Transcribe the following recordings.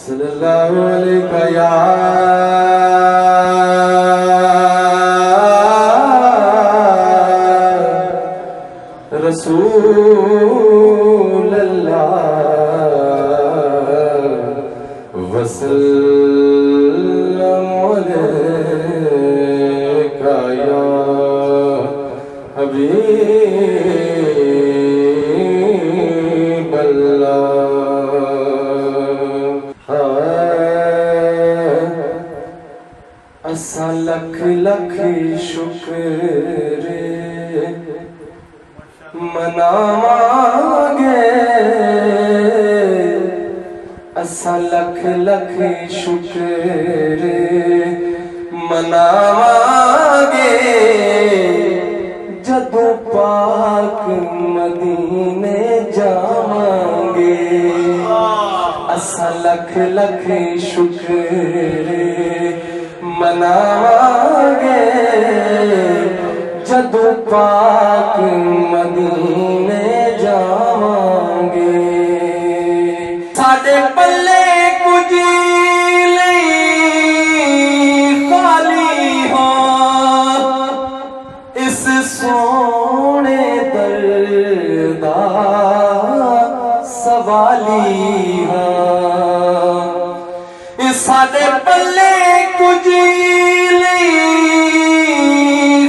صلی اللہ علیہ یا رسول اللہ وسلم علیکہ یا حبیب اللہ اساں لکھ لکھ شکر مناواں گے اساں لکھ لکھ شکر مناواں گے جدوں پاک مدینے جاواں گے اساں لکھ لکھ شکر مناواں گے جدوں پاک مدینے جاواں گے ساڈے پلے کچھ نہیں خالی ہو اس سونے در دا سوالی ہاں ساڈے پلے کچھ نہیں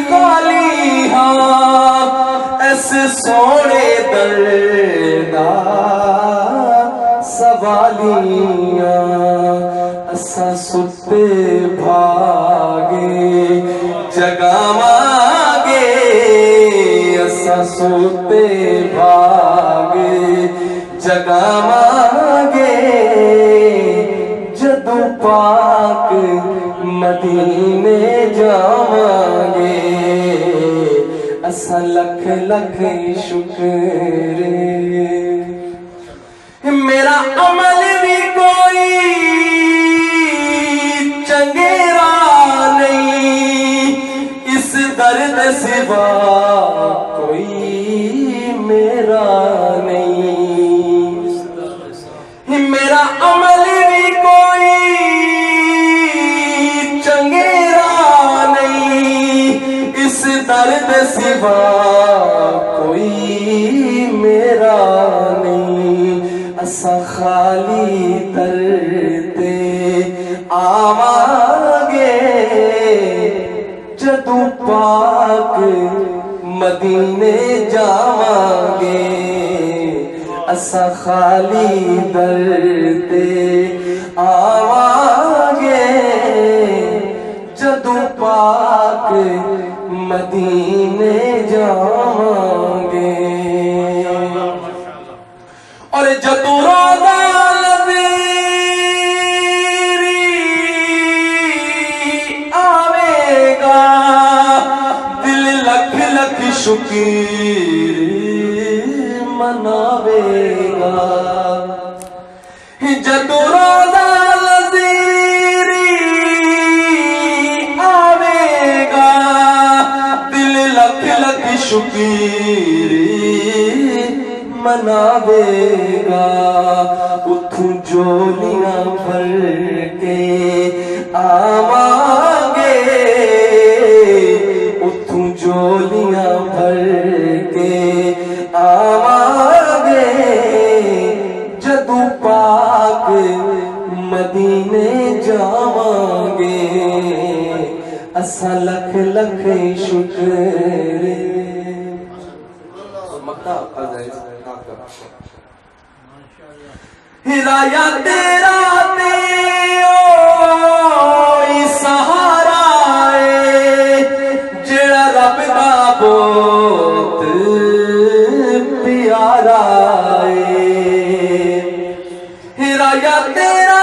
خالی ہاں اس سونے در دا سوالیاں اساں ستے بھاگے جگاواں گے اساں ستے بھاگے جگاواں گے جدوں پاک مدینے جاواں گے اساں لکھ لکھ شکر میرا عمل بھی کوئی چنگیرا نہیں اس درد سوا کوئی میرا نہیں میرا عمل بھی کوئی چنگیرا نہیں اس درد سوا کوئی میرا نہیں اساں خالی در تے آواں گے جدوں پاک مدینے جاواں گے اساں خالی در تے آواں گے جدوں پاک مدینے جاواں گے اور جدوں روزہ نظیری آوے گا دل لکھ لکھ شکر مناوے گا جدوں روزہ نظیری آوے گا دل لکھ لکھ شکر مناوے گا اتھوں جولیاں بھر کے آواں گے اتھوں جولیاں بھر کے آواں گے جدوں پاک مدینے جاواں گے اساں لکھ لکھ شکر ہدایہ تیرا اوئی سہارا ہے جڑا رب دا بہت پیارا ہے ہدایہ تیرا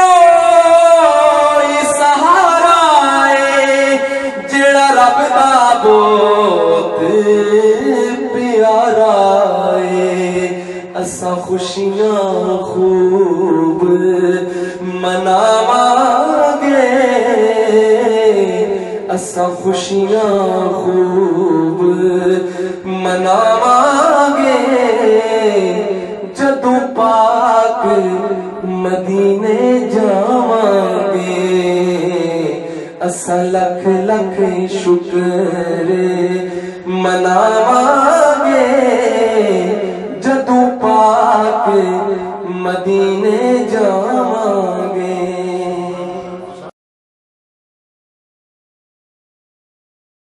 اوئی سہارا ہے جڑا رب دا بہت پیارا ہے اساں خوشیاں خوب مناواں گے اساں خوشیاں خوب مناواں گے جدوں پاک مدینے جاواਂਗੇ اساں لکھ لکھ شکر مناواਂਗੇ جدوں پاک مدینے جاواਂਗੇ